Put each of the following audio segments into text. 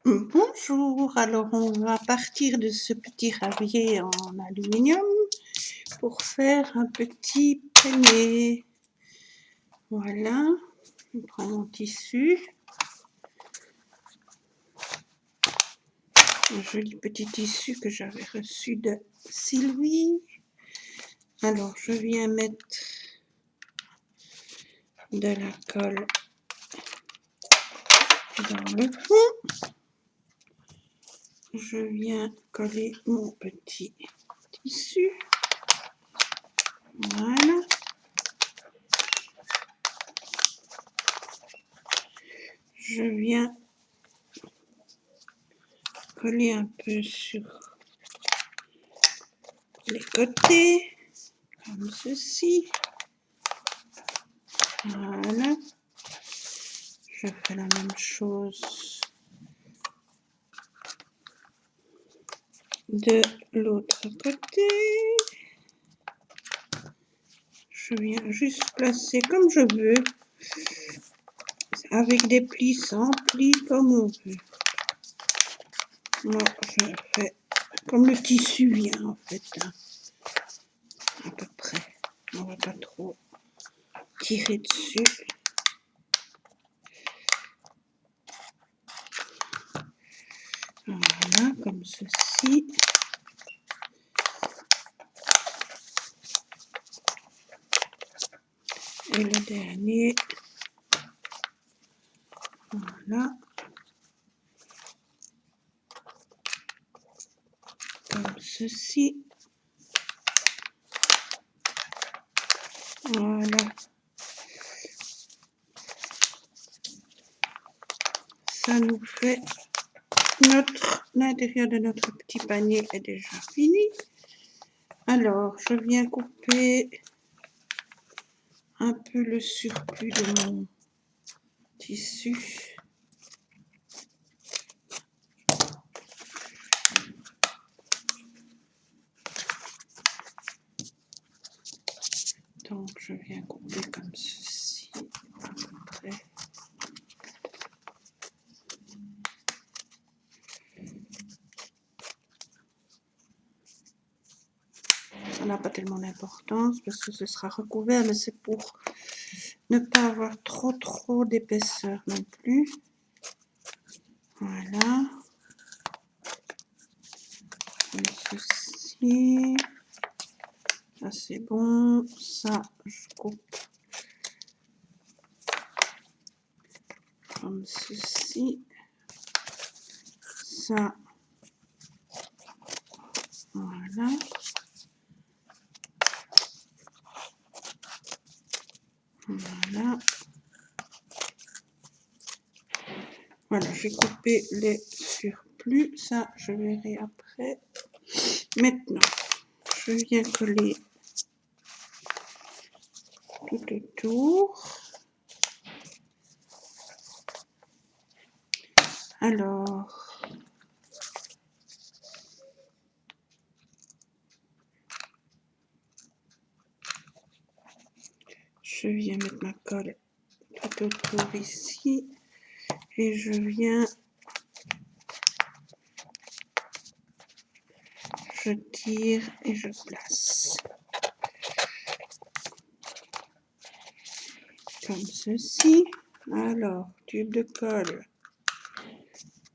Bonjour, alors on va partir de ce petit ravier en aluminium pour faire un petit panier. Voilà, je prends mon tissu, un joli petit tissu que j'avais reçu de Sylvie. Alors je viens mettre de la colle dans le fond. Je viens coller mon petit tissu. Voilà. Je viens coller un peu sur les côtés, comme ceci. Voilà. Je fais la même chose de l'autre côté. Je viens juste placer comme je veux, avec des plis, sans plis, comme on veut. Moi, je fais comme le tissu vient, en fait, hein, à peu près. On va pas trop tirer dessus. Voilà, comme ceci. Et le dernier, voilà, comme ceci. Voilà. Ça nous fait l'intérieur de notre petit panier est déjà fini. Alors, je viens couper un peu le surplus de mon tissu. Donc, je viens couper comme ceci, à peu près. Ça n'a pas tellement d'importance parce que ce sera recouvert, mais c'est pour ne pas avoir trop d'épaisseur non plus. Voilà. Comme ceci. Ça, c'est bon. Ça, je coupe comme ceci. Ça, voilà. Voilà. Voilà, j'ai coupé les surplus. Ça, je verrai après. Maintenant, je viens coller tout autour. Alors, je viens mettre ma colle tout autour ici et je viens, je tire et je place comme ceci. Alors, tube de colle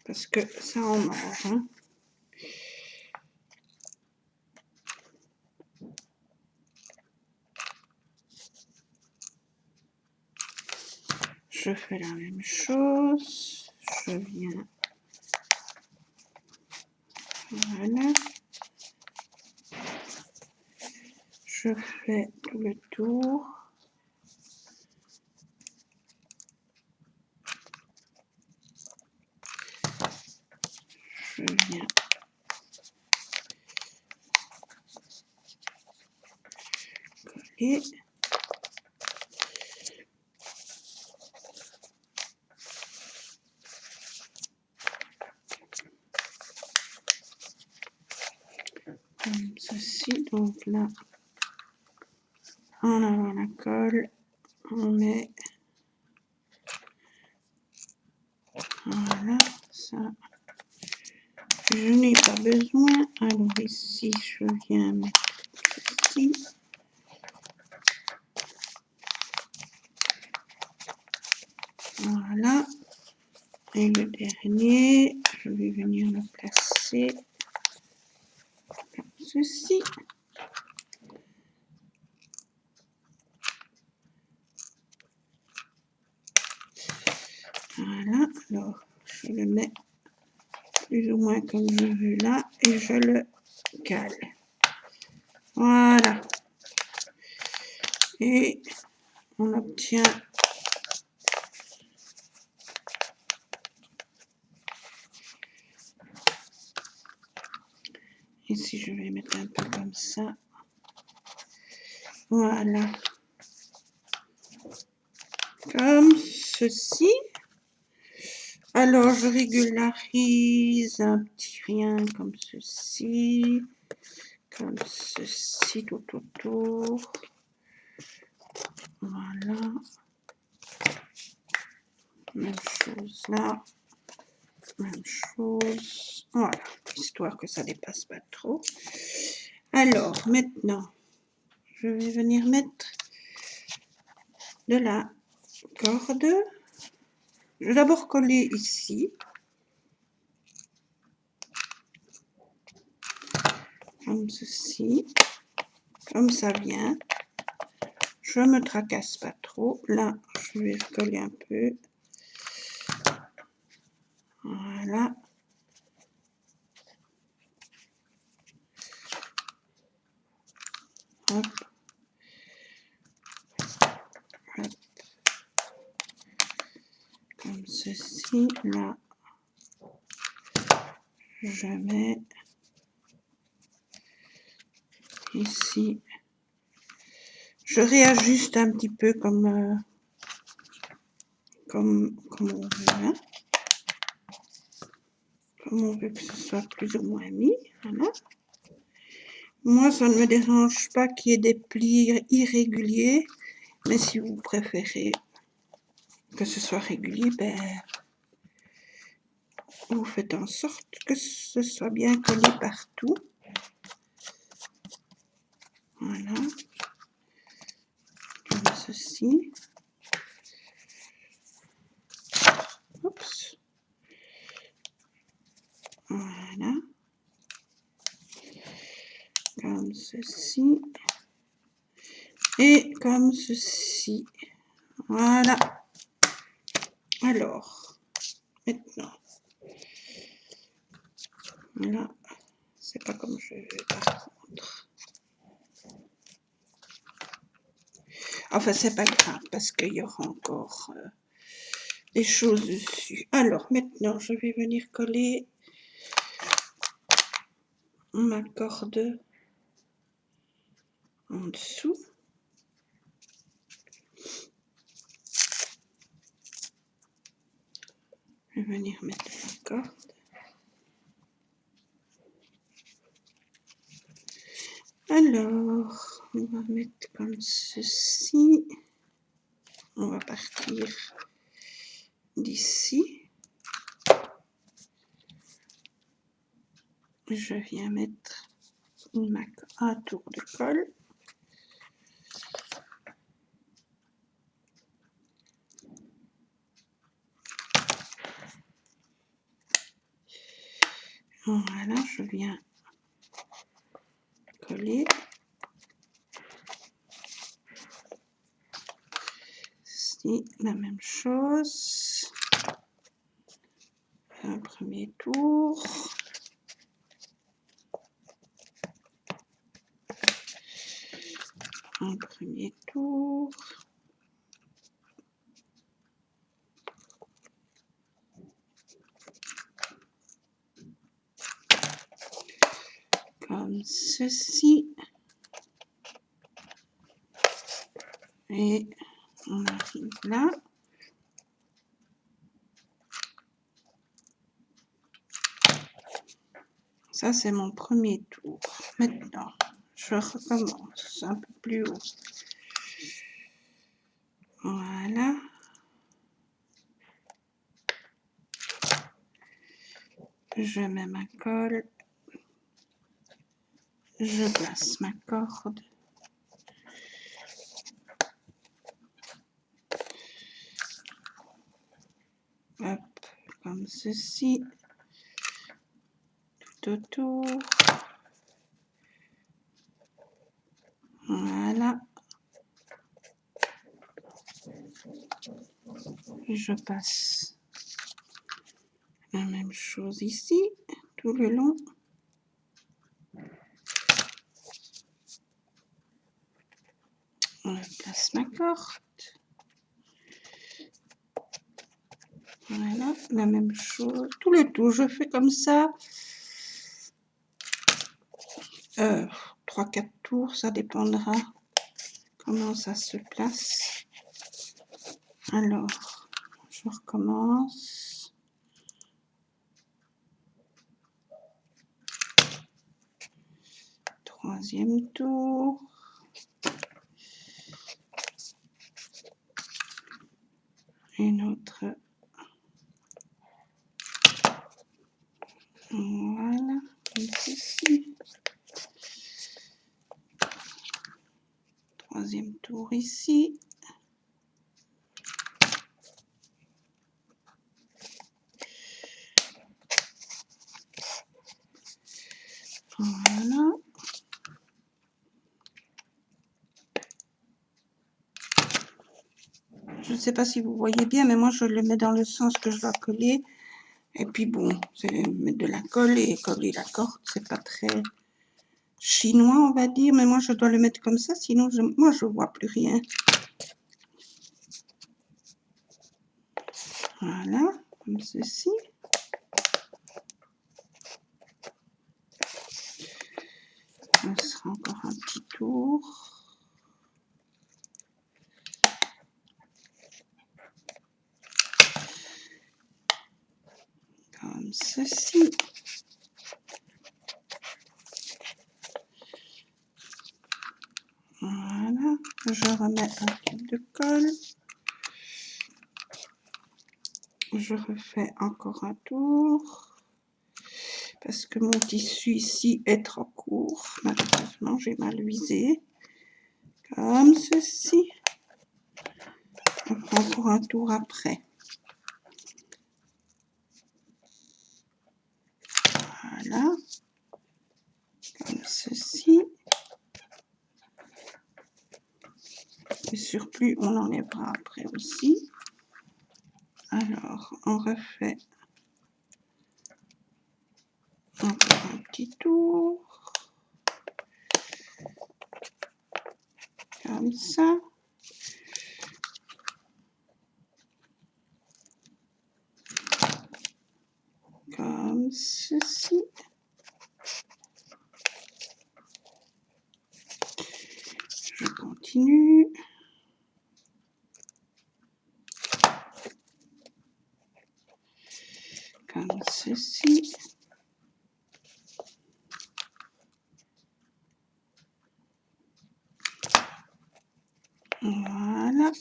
parce que ça en mange, hein. Je fais la même chose, je viens, voilà, je fais tout le tour, je viens coller, comme ceci. Donc là, en avant la colle, on met, voilà, ça, Je n'ai pas besoin. Alors ici, je viens mettre ici. Voilà. Et le dernier, je vais venir le placer comme ceci. Voilà. Alors, je le mets plus ou moins comme je veux là et je le cale. Voilà. Et on obtient ici, je vais mettre un peu comme ça. Voilà. Comme ceci. Alors, je régularise un petit rien comme ceci. Comme ceci tout autour. Voilà. Même chose là. Même chose. Voilà. Histoire que ça dépasse pas trop. Alors, maintenant, je vais venir mettre de la corde. Je vais d'abord coller ici. Comme ceci. Comme ça vient. Je me tracasse pas trop. Là, je vais coller un peu. Voilà. Hop. Hop. Comme ceci. Là, je mets ici. Je réajuste un petit peu comme on veut. Hein. Comme on veut que ce soit plus ou moins mis. Voilà. Moi, ça ne me dérange pas qu'il y ait des plis irréguliers. Mais si vous préférez que ce soit régulier, ben, vous faites en sorte que ce soit bien collé partout. Voilà. Comme ceci. Oups. Voilà. Comme ceci. Et comme ceci. Voilà. Alors, maintenant. Là, c'est pas comme je veux par contre. Enfin, c'est pas grave parce qu'il y aura encore des choses dessus. Alors, maintenant, je vais venir coller ma corde en dessous. Je vais venir mettre la corde. Alors, on va mettre comme ceci. On va partir d'ici. Je viens mettre un tour de colle. Voilà, je viens coller. Ici, la même chose. Un premier tour. Un premier tour. Comme ceci. Et on arrive là. Ça, c'est mon premier tour. Maintenant, je recommence un peu plus haut. Voilà. je mets ma colle, je place ma corde. Hop, comme ceci, tout autour. Voilà. Je passe la même chose ici, tout le long. Je place ma corde. Voilà, la même chose, tout le tour. Je fais comme ça. 3-4 tours, ça dépendra comment ça se place. Alors, je recommence. Troisième tour. Une autre. Voilà, comme ceci. Troisième tour ici. Voilà. Je ne sais pas si vous voyez bien, mais moi je le mets dans le sens que je dois coller. Et puis bon, c'est mettre de la colle et coller la corde, c'est pas très chinois, on va dire. Mais moi je dois le mettre comme ça, sinon moi je vois plus rien. Voilà, comme ceci. Ce sera encore un petit tour. Comme ceci. Voilà, je remets un peu de colle. Je refais encore un tour. Parce que mon tissu ici est trop court. Malheureusement, j'ai mal visé. Comme ceci. On prend encore un tour après. Voilà. Comme ceci. Le surplus, on l'enlèvera après aussi. Alors, on refait encore un petit tour. Comme ça. Comme ceci. Je continue. Comme ceci. Voilà.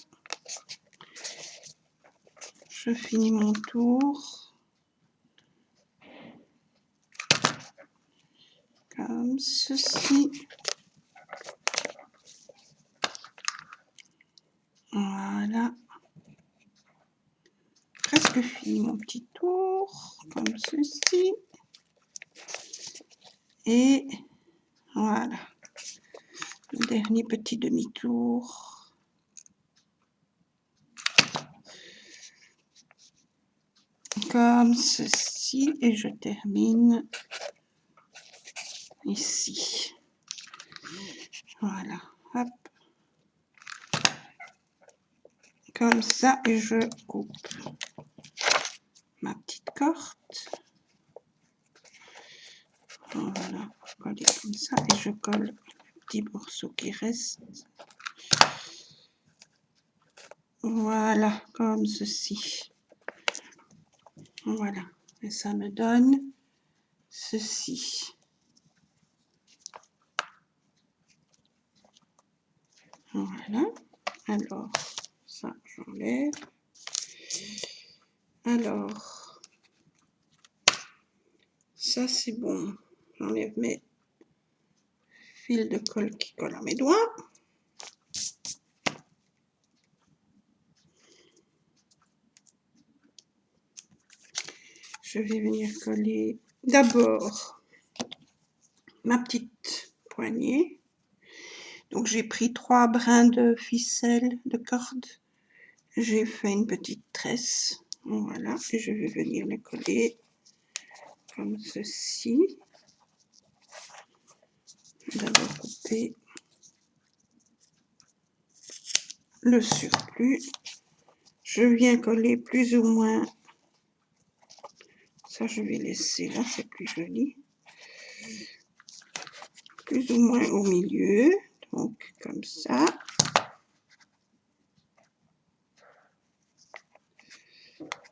Je finis mon tour. Comme ceci. Voilà. Presque fini mon petit tour. Comme ceci. Et voilà. Le dernier petit demi-tour. Comme ceci. Et je termine ici. Voilà. Hop. Comme ça. Et je coupe ma petite corde. Voilà. Coller comme ça. Et je colle le petit morceau qui reste. Voilà. Comme ceci. Voilà. Et ça me donne ceci. Voilà. Alors, ça, j'enlève. Alors, ça, c'est bon. J'enlève mes fils de colle qui collent à mes doigts. Je vais venir coller d'abord ma petite poignée. Donc j'ai pris 3 brins de ficelle de corde. J'ai fait une petite tresse. Voilà, et je vais venir les coller comme ceci. D'abord couper le surplus. Je viens coller plus ou moins. Ça, je vais laisser là, c'est plus joli. Plus ou moins au milieu. Donc, comme ça.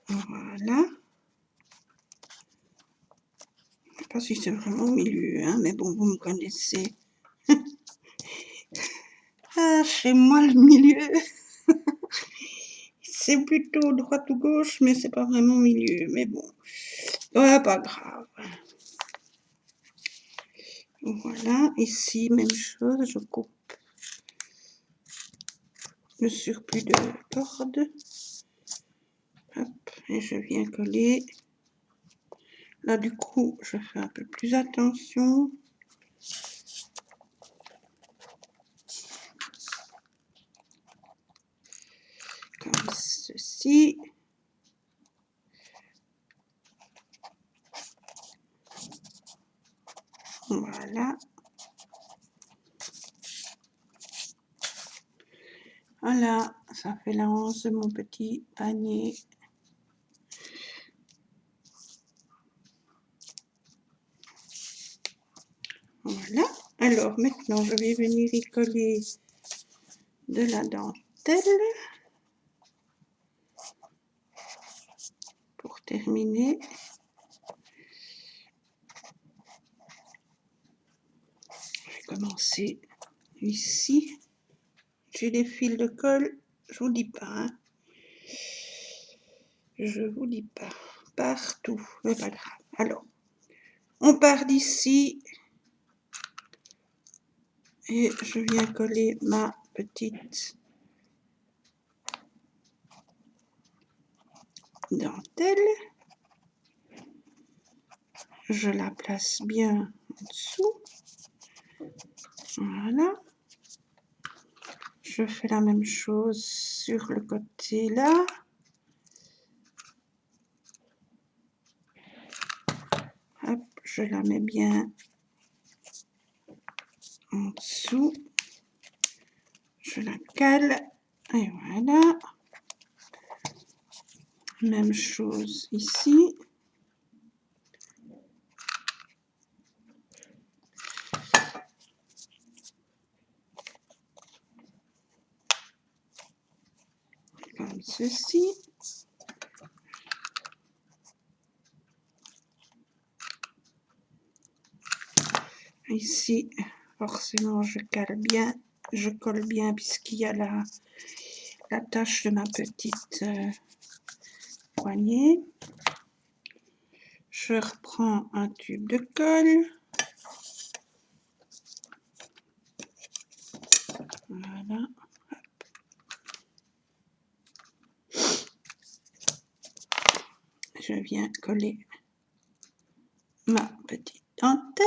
Voilà. Je ne sais pas si c'est vraiment au milieu, hein, mais bon, vous me connaissez. Ah, chez moi, le milieu, c'est plutôt droite ou gauche, mais c'est pas vraiment au milieu. Mais bon, ouais, pas grave. Voilà, ici, même chose, je coupe le surplus de corde. Hop, et je viens coller. Là, du coup, je fais un peu plus attention. Comme ceci. Voilà. Voilà, ça fait l'avance de mon petit panier. Voilà. Alors, maintenant, je vais venir y coller de la dentelle. Pour terminer. Je vais commencer ici. J'ai des fils de colle, je vous dis pas, hein. Je vous dis pas, partout, mais pas grave. Alors, on part d'ici et je viens coller ma petite dentelle. Je la place bien en dessous. Voilà. Je fais la même chose sur le côté là. Hop, je la mets bien en dessous. Je la cale. Et voilà. Même chose ici. Comme ceci. Ici, forcément, je cale bien, je colle bien puisqu'il y a la tache de ma petite poignée. Je reprends un tube de colle. Voilà. Je viens coller ma petite dentelle.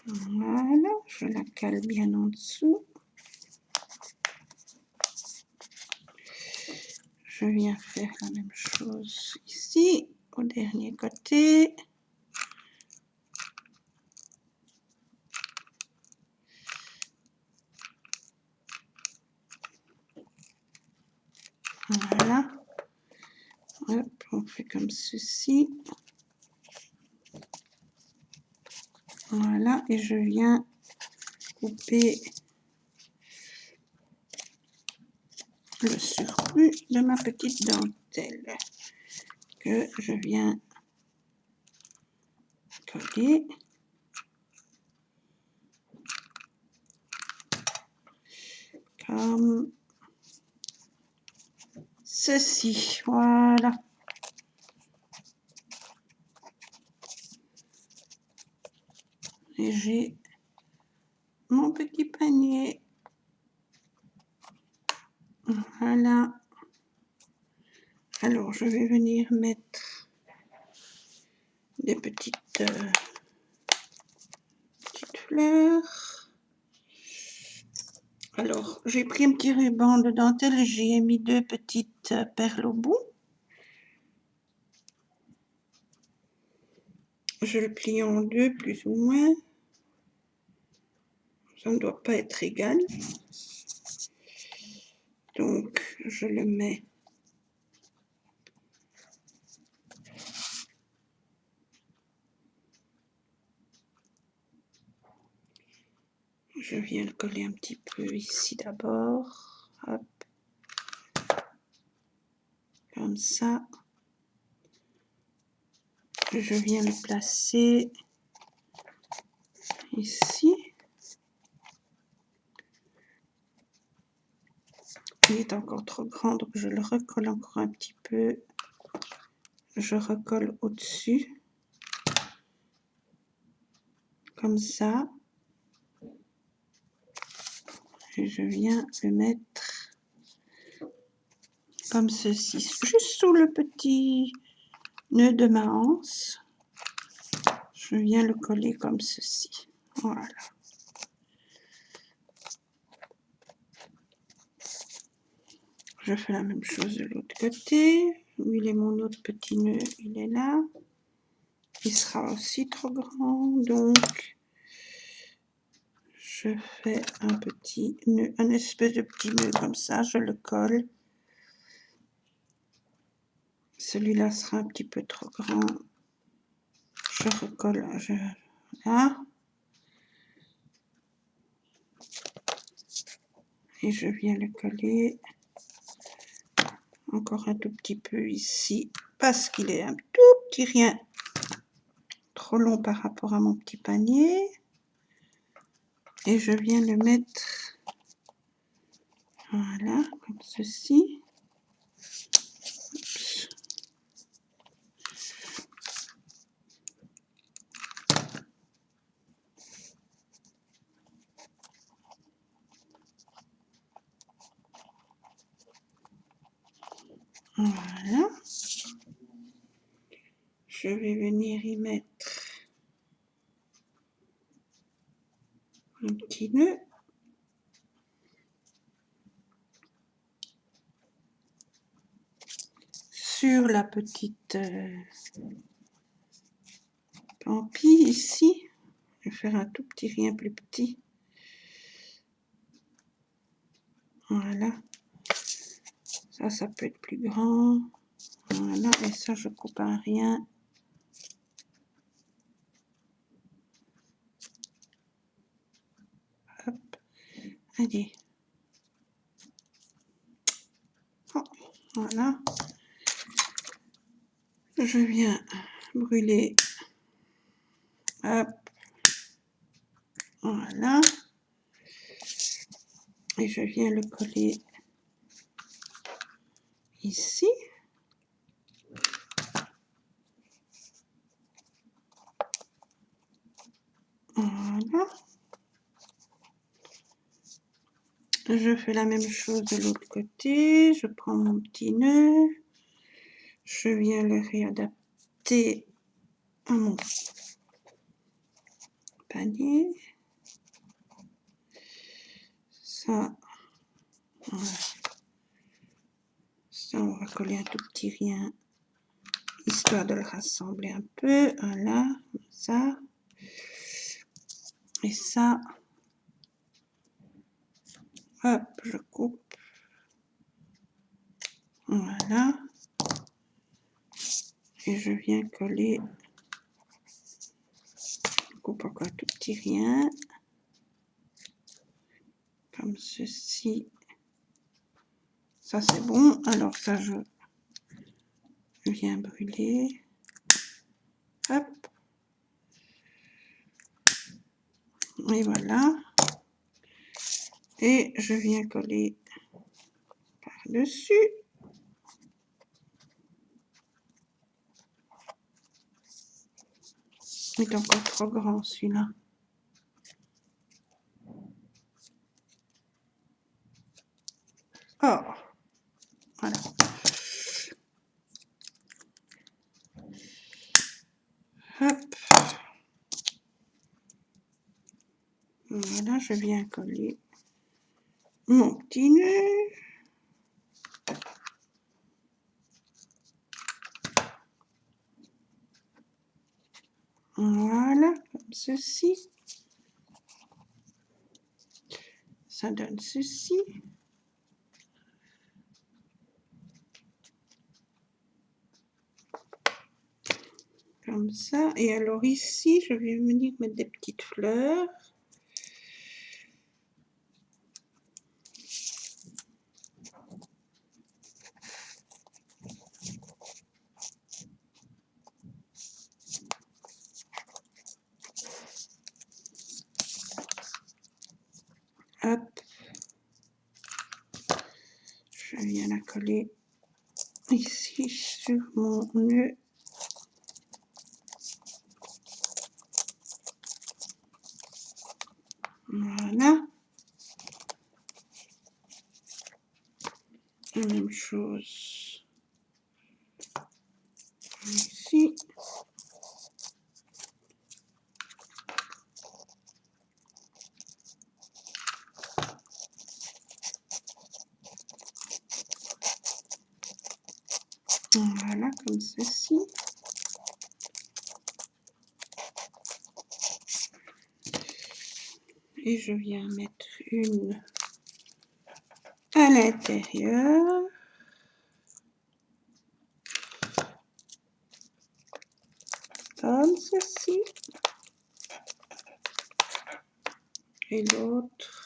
Voilà, je la cale bien en dessous. Je viens faire la même chose ici, au dernier côté. Voilà. Hop, on fait comme ceci. Voilà, et je viens couper le surplus de ma petite dentelle que je viens coller. Comme ceci, voilà. Et j'ai mon petit panier. Voilà. Alors, je vais venir mettre des petites fleurs. Alors, j'ai pris un petit ruban de dentelle et j'y ai mis 2 petites perles au bout. Je le plie en 2 plus ou moins. Ça ne doit pas être égal. Donc, je le mets. Je viens le coller un petit peu ici d'abord. Hop. Comme ça. Je viens le placer ici. Il est encore trop grand, donc je le recolle encore un petit peu. Je recolle au-dessus. Comme ça. Et je viens le mettre comme ceci, juste sous le petit nœud de ma anse. Je viens le coller comme ceci. Voilà. Je fais la même chose de l'autre côté. Où il est mon autre petit nœud? Il est là. Il sera aussi trop grand, donc je fais un petit nœud, un espèce de petit nœud comme ça, je le colle. Celui-là sera un petit peu trop grand. Je recolle, là. Et je viens le coller encore un tout petit peu ici, parce qu'il est un tout petit rien trop long par rapport à mon petit panier. Et je viens le mettre, voilà, comme ceci. Oups. Voilà. Je vais venir y mettre un petit nœud. Sur la petite pampille ici. Je vais faire un tout petit rien plus petit. Voilà. Ça peut être plus grand. Voilà. Et ça, je coupe un rien. Hop. Allez. Oh, voilà. Je viens brûler. Hop. Voilà. Et je viens le coller ici. Voilà. Je fais la même chose de l'autre côté. Je prends mon petit nœud. Je viens le réadapter à mon panier. Ça, voilà. Ça, on va coller un tout petit rien, histoire de le rassembler un peu. Voilà, comme ça. Et ça, hop, je coupe. Voilà. Et je viens coller. Je coupe encore un tout petit rien. Comme ceci. Ça, c'est bon. Alors, ça, je viens brûler. Hop. Et voilà. Et je viens coller par-dessus. Il est encore trop grand celui-là. Hop. Voilà, je viens coller mon petit nœud. Voilà, comme ceci. Ça donne ceci. Comme ça. Et alors ici, je vais venir mettre des petites fleurs. Hop. Je viens la coller ici sur mon nœud. Voilà. La même chose ici. Voilà, comme ceci. Et je viens mettre une à l'intérieur. Comme ceci. Et l'autre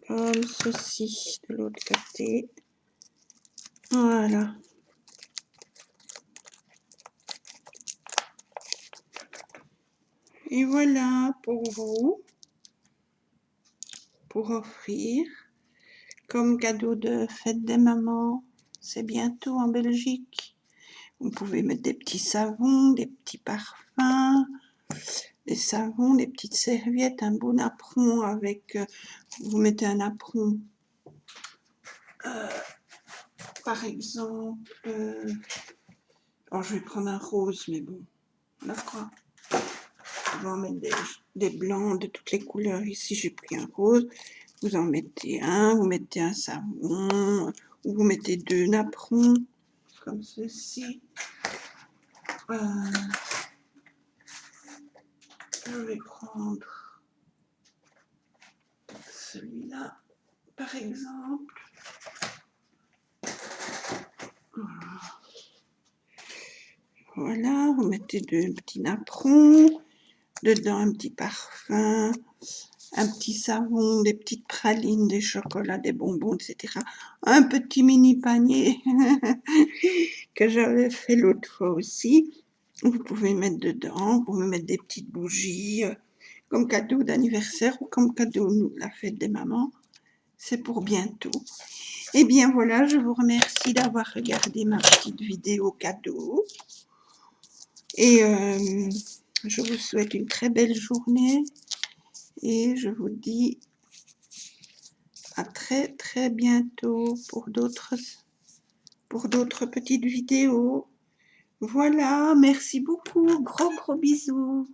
comme ceci de l'autre côté. Voilà. Et voilà pour vous, pour offrir comme cadeau de fête des mamans. C'est bientôt en Belgique. Vous pouvez mettre des petits savons, des petits parfums, des savons, des petites serviettes, un beau napperon avec... vous mettez un napperon, par exemple... alors je vais prendre un rose, mais bon, d'accord. On va en mettre des blancs de toutes les couleurs. Ici, j'ai pris un rose. Vous en mettez un, vous mettez un savon, ou vous mettez deux napperons, comme ceci. Je vais prendre celui-là, par exemple. Voilà, vous mettez deux petits napperons, dedans un petit parfum, un petit savon, des petites pralines, des chocolats, des bonbons, etc. Un petit mini panier que j'avais fait l'autre fois aussi. Vous pouvez mettre dedans, vous pouvez mettre des petites bougies comme cadeau d'anniversaire ou comme cadeau de la fête des mamans. C'est pour bientôt. Et bien voilà, je vous remercie d'avoir regardé ma petite vidéo cadeau. Et je vous souhaite une très belle journée. Et je vous dis à très très bientôt pour d'autres petites vidéos. Voilà, merci beaucoup. Gros bisous.